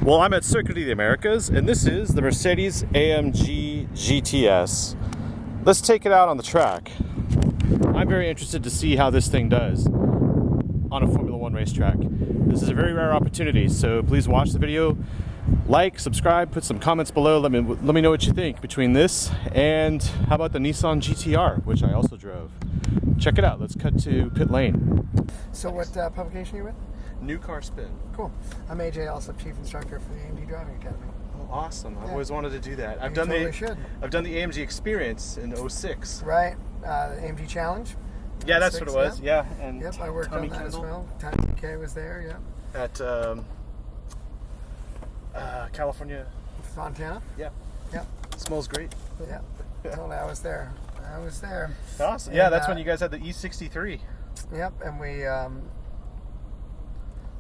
Well, I'm at Circuit of the Americas, and this is the Mercedes AMG GTs. Let's take it out on the track. I'm very interested to see how this thing does on a Formula One racetrack. This is a very rare opportunity, so please watch the video, like, subscribe, put some comments below. Let me know what you think between this and how about the Nissan GTR, which I also drove. Check it out. Let's cut to pit lane. So what publication are you with? New Car Spin. Cool. I'm AJ, also chief instructor for the AMG Driving Academy. Oh, awesome. I've always wanted to do that. I've done the AMG Experience in 06. Right. The AMG Challenge. Yeah, that's what it was. Yeah. And yep, I worked Tommy on that Kendall. as well. TK was there, yeah. At California. Fontana? Yeah. Yep. Smells great. Yeah. Totally, I was there. Awesome. Yeah, and, that's when you guys had the E63. Yep, and we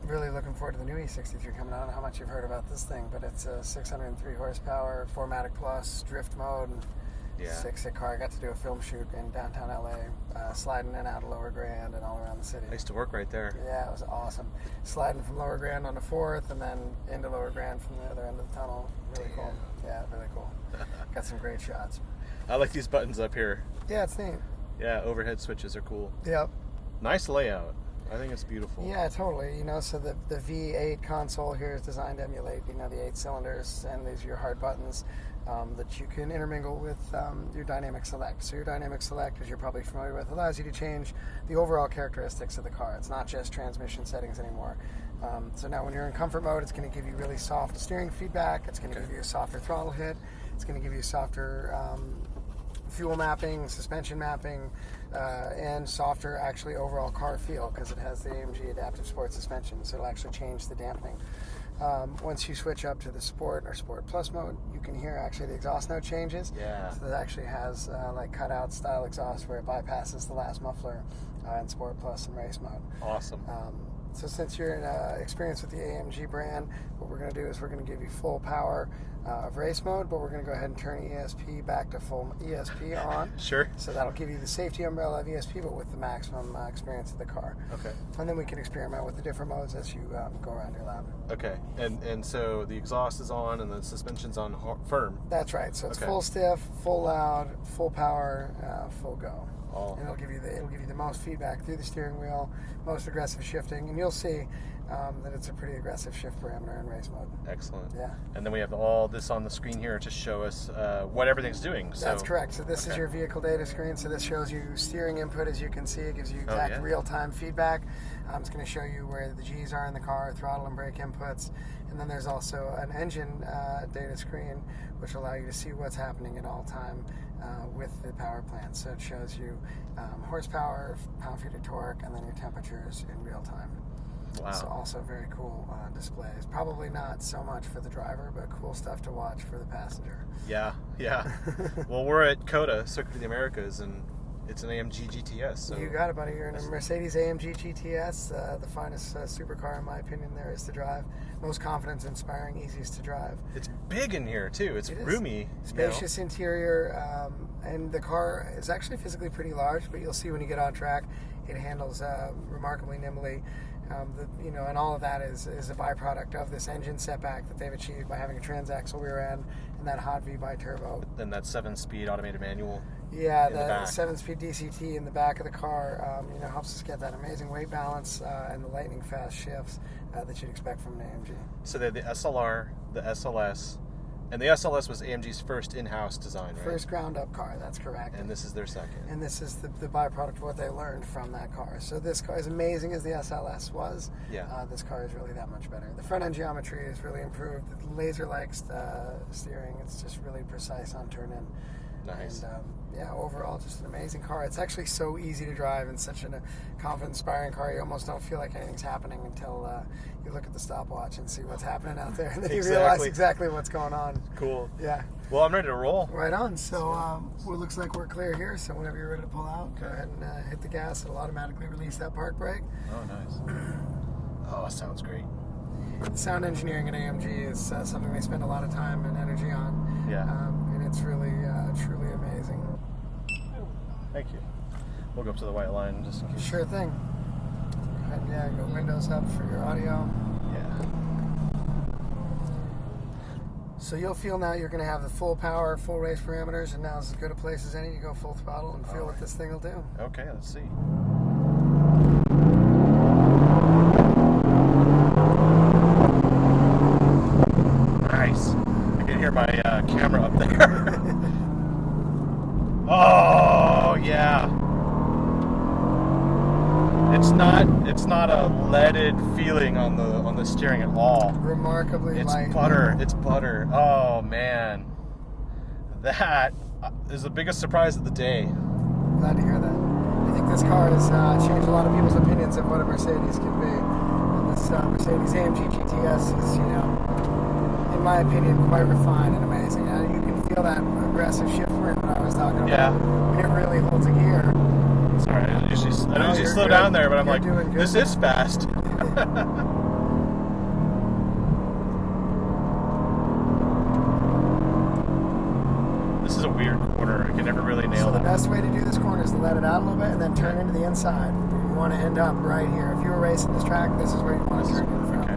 really looking forward to the new E63 coming out. I don't know how much you've heard about this thing, but it's a 603 horsepower, 4MATIC Plus, drift mode, and sick car. I got to do a film shoot in downtown LA, sliding in and out of Lower Grand and all around the city. I used to work right there. Yeah, it was awesome. Sliding from Lower Grand on the 4th and then into Lower Grand from the other end of the tunnel. Really cool. Yeah, really cool. Got some great shots. I like these buttons up here. Yeah, it's neat. Yeah, overhead switches are cool. Yep. Nice layout. I think it's beautiful. Yeah, totally. You know, so the V8 console here is designed to emulate, the 8 cylinders, and these are your hard buttons that you can intermingle with your dynamic select. So your dynamic select, as you're probably familiar with, allows you to change the overall characteristics of the car. It's not just transmission settings anymore. So now when you're in comfort mode, it's going to give you really soft steering feedback. It's going to give you a softer throttle hit. It's going to give you softer fuel mapping, suspension mapping, and softer actually overall car feel because it has the AMG Adaptive Sport Suspension, so it'll actually change the dampening. Once you switch up to the Sport or Sport Plus mode, you can hear actually the exhaust note changes. Yeah. So it actually has like cutout style exhaust where it bypasses the last muffler in Sport Plus and race mode. Awesome. So since you're in experience with the AMG brand, what we're going to do is we're going to give you full power of race mode, but we're going to go ahead and turn ESP back to full ESP on. Sure. So that'll give you the safety umbrella of ESP, but with the maximum experience of the car. Okay. And then we can experiment with the different modes as you go around your lap. Okay. And so the exhaust is on and the suspension's on firm. That's right. So it's full stiff, full loud, full power, full go. And it'll give you the most feedback through the steering wheel, most aggressive shifting, and you'll see that it's a pretty aggressive shift parameter in race mode. Excellent. Yeah. And then we have all this on the screen here to show us what everything's doing. So that's correct. So this is your vehicle data screen. So this shows you steering input, as you can see. It gives you exact real-time feedback. It's going to show you where the G's are in the car, throttle and brake inputs. And then there's also an engine data screen, which will allow you to see what's happening at all time with the power plant. So it shows you horsepower, pound-feet of torque, and then your temperatures in real time. Wow. So also very cool displays. Probably not so much for the driver, but cool stuff to watch for the passenger. Yeah. Well, we're at COTA, Circuit of the Americas, and it's an AMG GTS. So you got it, buddy. You're in a Mercedes AMG GTS, the finest supercar, in my opinion, there is to drive. Most confidence-inspiring, easiest to drive. It's big in here, too. It's roomy. Spacious interior, and the car is actually physically pretty large, but you'll see when you get on track, it handles remarkably nimbly. And all of that is a byproduct of this engine setback that they've achieved by having a transaxle rear end and that hot V bi-turbo. And that 7-speed automated manual. Yeah, the 7-speed DCT in the back of the car, helps us get that amazing weight balance and the lightning fast shifts that you'd expect from an AMG. So they have the SLR, the SLS, and the SLS was AMG's first in-house design, right? First ground-up car, that's correct. And this is their second. And this is the byproduct of what they learned from that car. So this car, as amazing as the SLS was, this car is really that much better. The front-end geometry is really improved. The laser-like steering, it's just really precise on turn-in. Nice. And overall, just an amazing car. It's actually so easy to drive and such a confidence-inspiring car. You almost don't feel like anything's happening until you look at the stopwatch and see what's happening out there, and then you realize exactly what's going on. Cool. Yeah. Well, I'm ready to roll. Right on. So it looks like we're clear here. So whenever you're ready to pull out, go ahead and hit the gas. It'll automatically release that park brake. Oh, nice. Oh, sounds great. Sound engineering at AMG is something they spend a lot of time and energy on. Yeah. And it's really, truly amazing. Thank you. We'll go up to the white line just in case. Sure thing. And go windows up for your audio. Yeah. So you'll feel now you're going to have the full power, full race parameters, and now it's as good a place as any to go full throttle and feel what this thing will do. Okay, let's see. Nice. I can hear my camera up there. Oh yeah. It's not a leaded feeling on the steering at all. Remarkably light. It's butter. It's butter. Oh man, that is the biggest surprise of the day. Glad to hear that. I think this car has changed a lot of people's opinions of what a Mercedes can be. And this Mercedes AMG GTs is, you know, in my opinion, quite refined and amazing. You can feel that aggressive shift that I was talking about. Yeah. When it really holds a gear. Sorry, I don't usually slow good. down there, but I'm You're like, doing good. this is fast. This is a weird corner. I can never really nail So the it. best way to do this corner is to let it out a little bit and then turn into the inside. You want to end up right here. If you were racing this track, this is where you want to turn in front. Okay.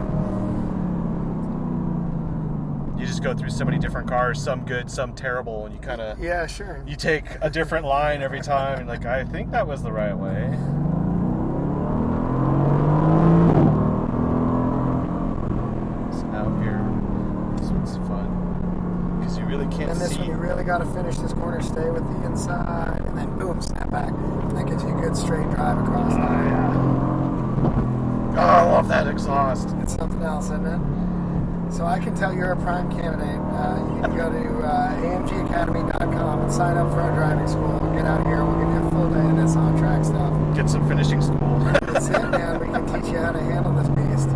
You just go through so many different cars, some good, some terrible, and you kind of Yeah, sure. you take a different line every time, and like, I think that was the right way. It's out here. This one's fun because you really can't And this see. one, you really got to finish this corner, stay with the inside, and then boom, snap back. And that gives you a good straight drive across. Yeah. Oh, I love that exhaust. It's something else, isn't it? So I can tell you're a prime candidate. You need to go to amgacademy.com and sign up for our driving school. Get out here. We'll give you a full day of this on-track stuff. Get some finishing school. That's it, man. We can teach you how to handle this beast.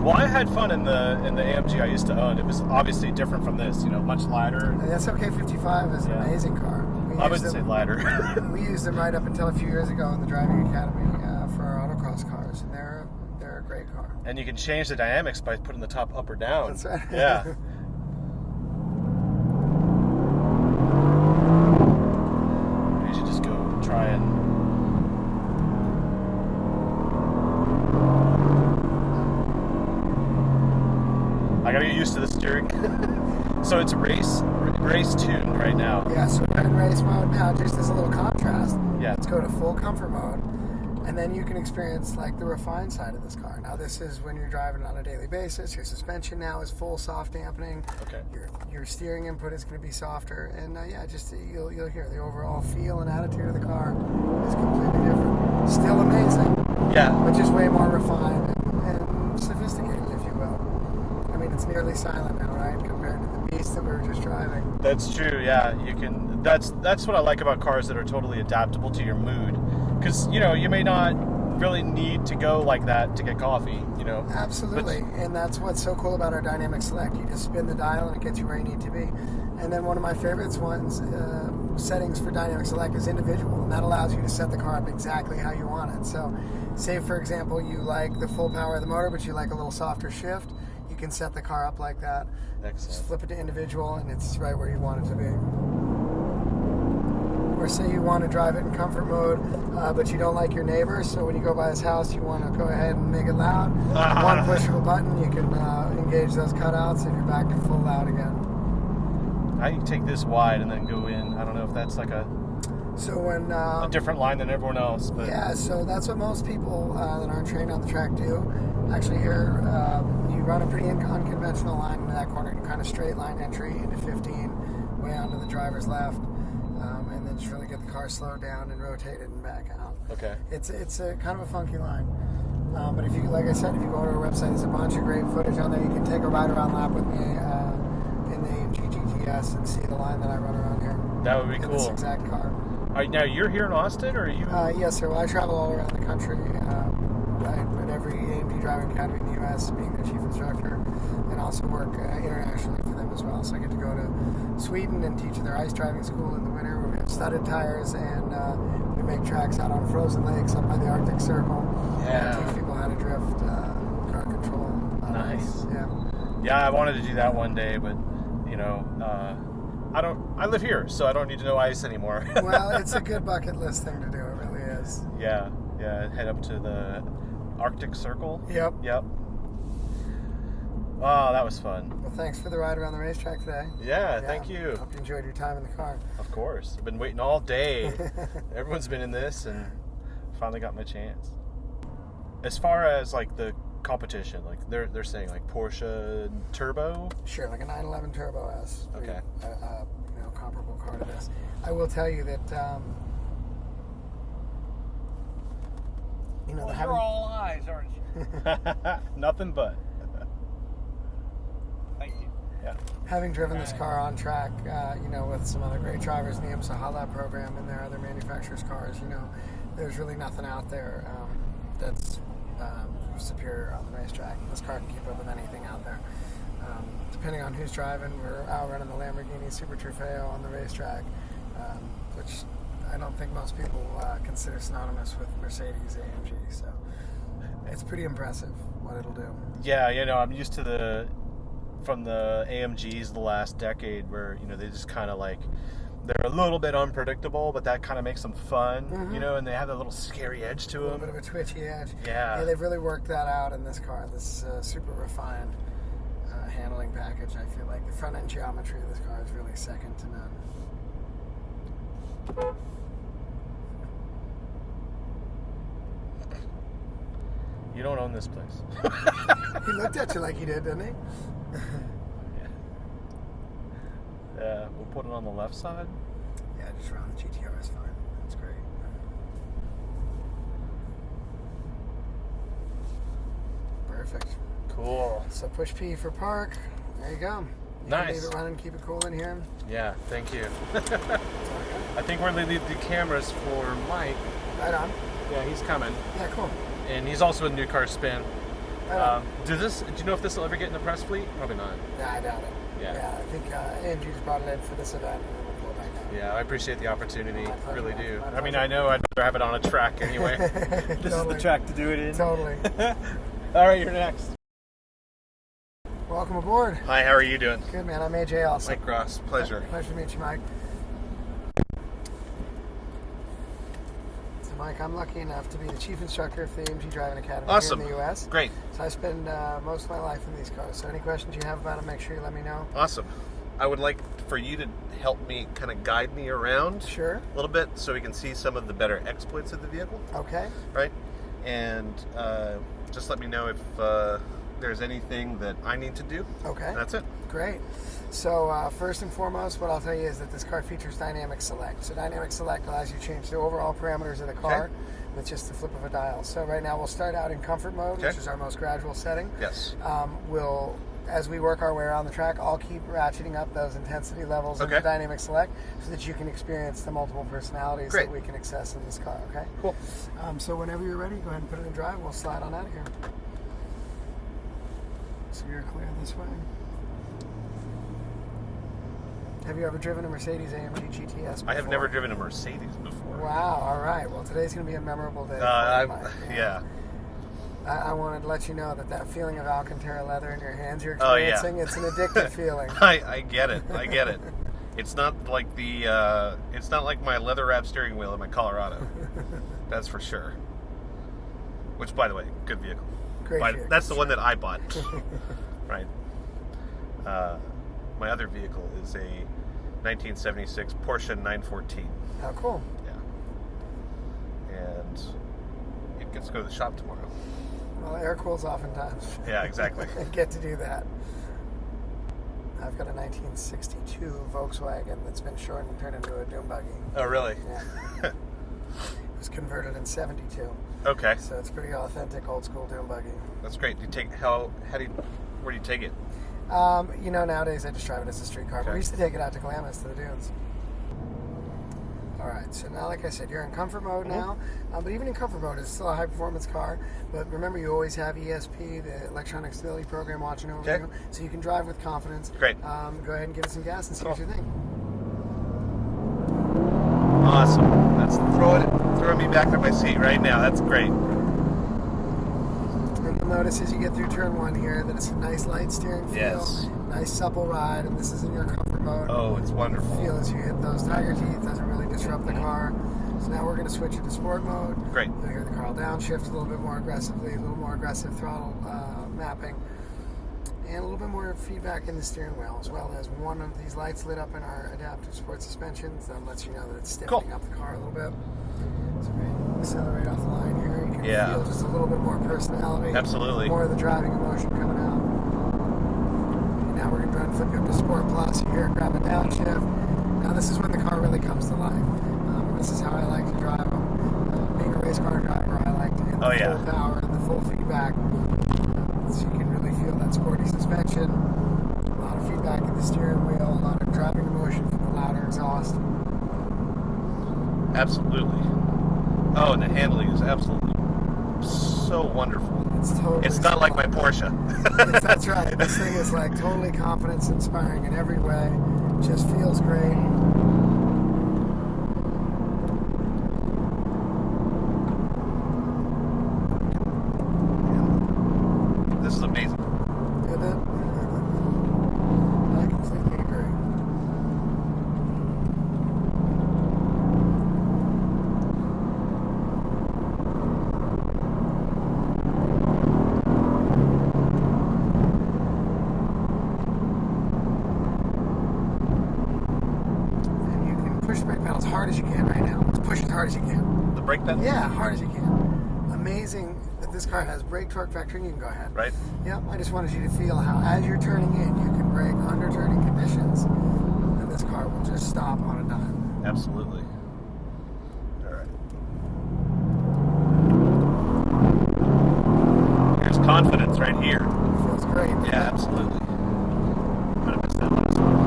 Well, I had fun in the AMG I used to own. It was obviously different from this, you know, much lighter. And the SLK55 is an amazing car. I wouldn't say lighter. We used them right up until a few years ago in the driving academy for our autocross cars, and they're a great car. And you can change the dynamics by putting the top up or down. That's right. Yeah. You should just go try and... I gotta get used to the steering. So it's race tuned right now. Yeah, so we're in race mode now, just as a little contrast. Yeah. Let's go to full comfort mode, and then you can experience like the refined side of this car. Now this is when you're driving on a daily basis. Your suspension now is full soft dampening. Okay. Your steering input is going to be softer, and yeah, just you'll hear the overall feel and attitude of the car is completely different. Still amazing. Yeah. But just way more refined and sophisticated, if you will. I mean, it's nearly silent now, right, compared to the beast that we were just driving. That's true. Yeah, you can. That's what I like about cars that are totally adaptable to your mood, because you know you may not really need to go like that to get coffee. You know. Absolutely, and that's what's so cool about our Dynamic Select. You just spin the dial and it gets you where you need to be. And then one of my favorites settings for Dynamic Select is individual, and that allows you to set the car up exactly how you want it. So, say for example you like the full power of the motor, but you like a little softer shift. You can set the car up like that. Excellent. Just flip it to individual, and it's right where you want it to be. Or say you want to drive it in comfort mode, but you don't like your neighbor, so when you go by his house, you want to go ahead and make it loud. One push of a button, you can engage those cutouts, and you're back to full loud again. I can take this wide and then go in. I don't know if that's like a different line than everyone else, but yeah. So that's what most people that aren't trained on the track do. Actually, here you run a pretty unconventional line into that corner. You kind of straight line entry into 15, way onto the driver's left, and then just really get the car slowed down and rotated and back out. okay. It's a kind of a funky line. But if you, like I said, if you go to our website, there's a bunch of great footage on there. You can take a ride around lap with me in the AMG GTs and see the line that I run around here. That would be in cool. This exact car. All right, now you're here in Austin, or are you? Yes, sir. Well, I travel all around the country. At every AMG driving academy in the U.S., being the chief instructor, and also work internationally for them as well. So I get to go to Sweden and teach their ice driving school in the winter, where we have studded tires, and we make tracks out on frozen lakes up by the Arctic Circle. Yeah. And teach people how to drift, car control. Nice. Yeah. Yeah, I wanted to do that one day, but you know, I live here, so I don't need to know ice anymore. Well, it's a good bucket list thing to do. It really is. Yeah. Head up to the Arctic Circle. Yep. Oh, that was fun. Well, thanks for the ride around the racetrack today. Yeah, thank you. Hope you enjoyed your time in the car. Of course. I've been waiting all day. Everyone's been in this and finally got my chance. As far as like the competition, like they're saying like Porsche Turbo? Sure, like a 911 Turbo S. Okay. Comparable car to this. I will tell you that Well, you're all eyes, aren't you? Nothing but. Thank you. Yeah. having driven this car on track, with some other great drivers in the IMSA program and their other manufacturers' cars, there's really nothing out there that's superior on the racetrack. This car can keep up with anything out there. Depending on who's driving, we're out running the Lamborghini Super Trofeo on the racetrack, which I don't think most people consider synonymous with Mercedes AMG. So it's pretty impressive what it'll do. Yeah, I'm used to from the AMGs the last decade where, they just kind of like, they're a little bit unpredictable, but that kind of makes them fun, and they have a little scary edge to them. A little bit of a twitchy edge. Yeah. They've really worked that out in this car. This super refined handling package. I feel like the front end geometry of this car is really second to none. You don't own this place. He looked at you like he did, didn't he? Yeah, we'll put it on the left side. Yeah, just around the GTR is fine. That's great. Perfect. Cool. So push P for park. There you go. You Nice. can leave it running, keep it cool in here. Yeah, thank you. I think we're going to leave the cameras for Mike. Right on. Yeah, he's coming. Yeah, cool. And he's also a new car spin. Right on. Do you know if this will ever get in the press fleet? Probably not. Yeah, I doubt it. Yeah. I think AMG just brought it in for this event and then we'll pull it back out. Yeah, I appreciate the opportunity. My pleasure, Really man. do. My I mean, pleasure. I know I'd rather have it on a track anyway. This is Totally. the track to do it in. Totally. All right, you're next. Welcome aboard. Hi, how are you doing? Good, man. I'm AJ also. Mike Ross, pleasure. Pleasure to meet you, Mike. So, Mike, I'm lucky enough to be the chief instructor for the AMG Driving Academy Awesome. here in the U.S. Great. So I spend most of my life in these cars. So any questions you have about them, make sure you let me know. Awesome. I would like for you to help me kind of guide me around Sure. a little bit so we can see some of the better exploits of the vehicle, Okay. right? And just let me know if there's anything that I need to do. Okay. That's it. Great. So first and foremost, what I'll tell you is that this car features Dynamic Select. So Dynamic Select allows you to change the overall parameters of the car with just the flip of a dial. So right now we'll start out in comfort mode, which is our most gradual setting. Yes. As we work our way around the track, I'll keep ratcheting up those intensity levels of the Dynamic Select so that you can experience the multiple personalities that we can access in this car, okay? Cool. So whenever you're ready, go ahead and put it in drive. We'll slide on out of here. So you're clear this way. Have you ever driven a Mercedes AMG GTS before? I have never driven a Mercedes before. Wow, all right. Well, today's going to be a memorable day. Yeah. I wanted to let you know that feeling of Alcantara leather in your hands you're experiencing, it's an addictive feeling. I get it. I get it. It's not like it's not like my leather wrap steering wheel in my Colorado. That's for sure. Which, by the way, good vehicle. Great vehicle. That's the one that I bought. Right. My other vehicle is a 1976 Porsche 914. How cool. Yeah. And it gets to go to the shop tomorrow. Well, air cools oftentimes. Yeah, exactly. I get to do that. I've got a 1962 Volkswagen that's been shortened and turned into a dune buggy. Oh, really? Yeah. It was converted in 72. Okay. So it's pretty authentic old school dune buggy. That's great. Where do you take it? Nowadays I just drive it as a street car. But we used to take it out to Glamis, to the dunes. All right, so now, like I said, you're in comfort mode now. But even in comfort mode, it's still a high-performance car. But remember, you always have ESP, the Electronic Stability Program, watching over you. So you can drive with confidence. Great. Go ahead and give it some gas and see what you think. Awesome. That's throwing me back in my seat right now. That's great. And you'll notice as you get through turn one here that it's a nice light steering feel. Yes. Nice supple ride, and this is in your comfort mode. Oh, it's wonderful. Feel as you hit those tiger teeth, doesn't really disrupt the car. So now we're going to switch it to sport mode. Great. You'll hear the car downshift a little bit more aggressively, a little more aggressive throttle mapping. and a little bit more feedback in the steering wheel, as well as one of these lights lit up in our adaptive sport suspensions that lets you know that it's stiffening up the car a little bit. So we accelerate off the line here. You can feel just a little bit more personality. Absolutely. More of the driving emotion coming out. And now we're going to try and flip you up to Sport Plus here, grab a downshift. Now this is when the car really comes to life. This is how I like to drive them. Being a race car driver, I like to hit the full power and the full feedback. So you can really feel that sporty suspension. A lot of feedback in the steering wheel, a lot of driving emotion from the louder exhaust. Absolutely. Oh, and the handling is absolutely so wonderful. It's not like my Porsche. That's right. This thing is like totally confidence inspiring in every way. Just feels great. This is amazing. Isn't it? I completely agree. And you can push the brake pedal as hard as you can right now. Just push as hard as you can. The brake pedal? Yeah, hard as you can. Amazing that this car has brake torque vectoring. You can go ahead. Right. Yep, I just wanted you to feel how as you're turning in, you can brake under turning conditions, and this car will just stop on a dime. Absolutely. All right. Here's confidence right here. Feels great. Yeah, absolutely. I'm gonna miss that last one.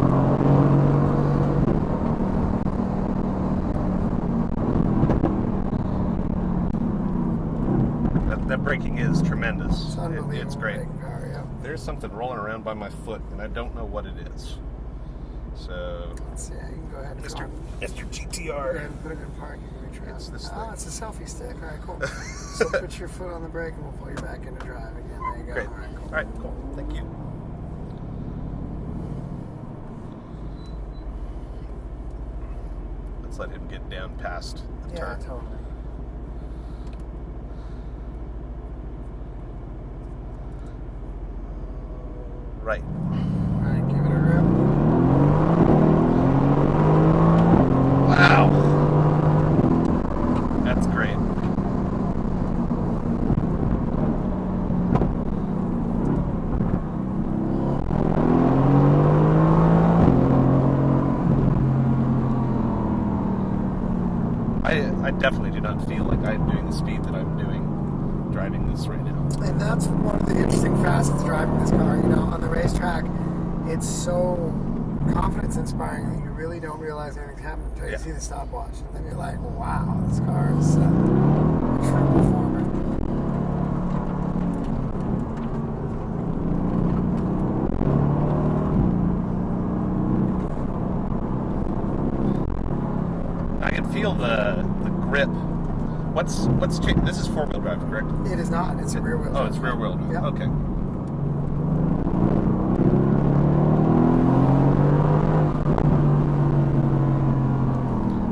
That braking is tremendous. It's unbelievable. It's great. Car, yeah. There's something rolling around by my foot, and I don't know what it is. So, Let's see. You can go ahead and Mr. go on. Mr. Go GTR. ahead and put it in park. You can reach around. It's this Oh, thing. it's a selfie stick. All right, cool. So put your foot on the brake, and we'll pull you back into drive again. There you go. Great. All right, cool. All right, cool. Thank you. Let's let him get down past the Yeah, turn. totally. Right. All right, give it a rip. Wow. That's great. I definitely do not feel like I'm doing the speed that I'm doing driving this right now. And that's one of the interesting facets of driving this car. You know, on the racetrack, it's so confidence inspiring that you really don't realize anything's happening until you see the stopwatch. And then you're like, wow, this car is a true performer. I can feel the grip. What's changed? This is 4-wheel drive, correct? It is not. It's a rear wheel drive. Oh, it's rear wheel drive. Yep. Okay.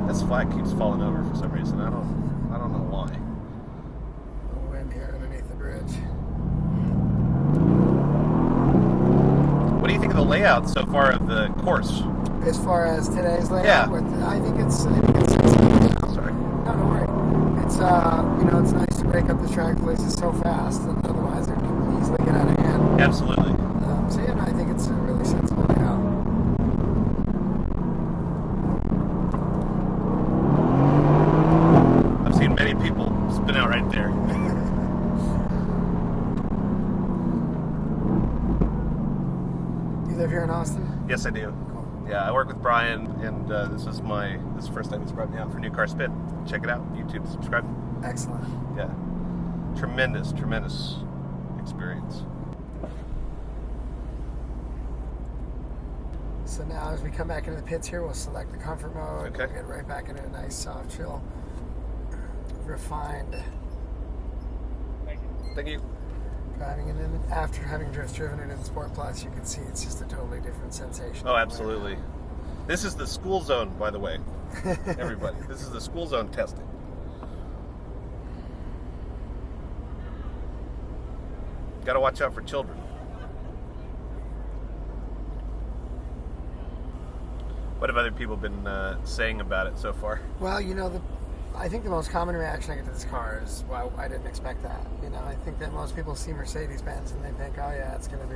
This flag keeps falling over for some reason. I don't know why. The wind here underneath the bridge. What do you think of the layout so far of the course? As far as today's layout, Yeah. I think it's sensible. Sorry. No, don't worry. It's it's nice to break up the track places so fast, and otherwise it can easily get out of hand. Absolutely. So yeah, no, I think it's a really sensible layout. I've seen many people spin out right there. You live here in Austin? Yes, I do. Cool. Yeah, I work with Brian, and this is the first time he's brought me out for New Car Spin. Check it out, YouTube, subscribe. Excellent. Yeah, tremendous experience. So now as we come back into the pits here, we'll select the comfort mode. Okay. We'll get right back into a nice, soft, chill, refined Thank you. driving. And then after having driven it in Sport Plus, you can see it's just a totally different sensation. Oh, absolutely. This is the school zone, by the way. Everybody, this is the school zone testing. Got to watch out for children. What have other people been saying about it so far? Well, I think the most common reaction I get to this car is, well, I didn't expect that. I think that most people see Mercedes-Benz and they think, oh yeah, it's going to be,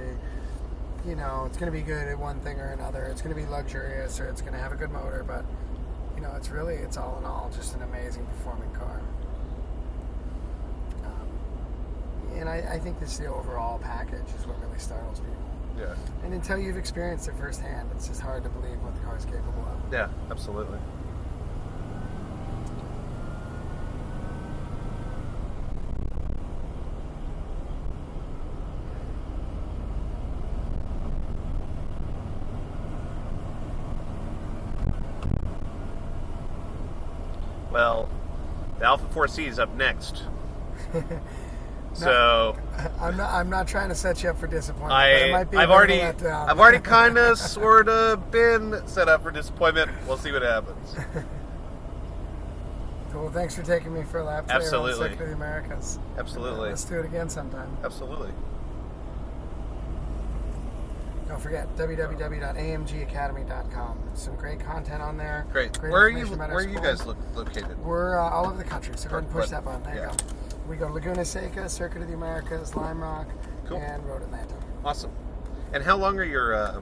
it's going to be good at one thing or another. It's going to be luxurious, or it's going to have a good motor, but, it's all in all just an amazing performing car. And I think this is the overall package is what really startles people. Yeah. And until you've experienced it firsthand, it's just hard to believe what the car is capable of. Yeah, absolutely. Well, the Alpha 4C is up next. So I'm not trying to set you up for disappointment. But it might be I've a already bit of a letdown. I've already kind of sort of been set up for disappointment. We'll see what happens. Well, thanks for taking me for a lap today around Absolutely. Selector of the Americas. Absolutely. Let's do it again sometime. Absolutely. Don't forget www.amgacademy.com. Some great content on there. Great. Where are you school. guys located? We're all over the country, so go ahead and push that button. There yeah. you go. We go Laguna Seca, Circuit of the Americas, Lime Rock, Cool. and Road Atlanta. Awesome. And how long are your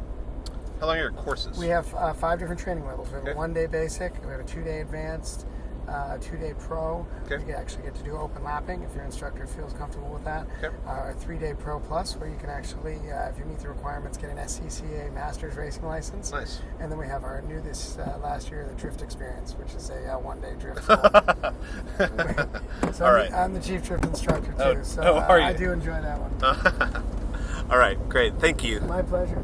courses? We have 5 different training levels. We have Okay. a 1-day basic, we have a 2-day advanced, 2-day pro. Okay. You actually get to do open lapping if your instructor feels comfortable with that. Okay. A 3-day pro plus, where you can actually, if you meet the requirements, get an SCCA Masters Racing license. Nice. And then we have our new this last year, the Drift Experience, which is a 1-day drift school. So All right. I'm the chief drift instructor too, Oh, so are you? I do enjoy that one. All right, great. Thank you. My pleasure.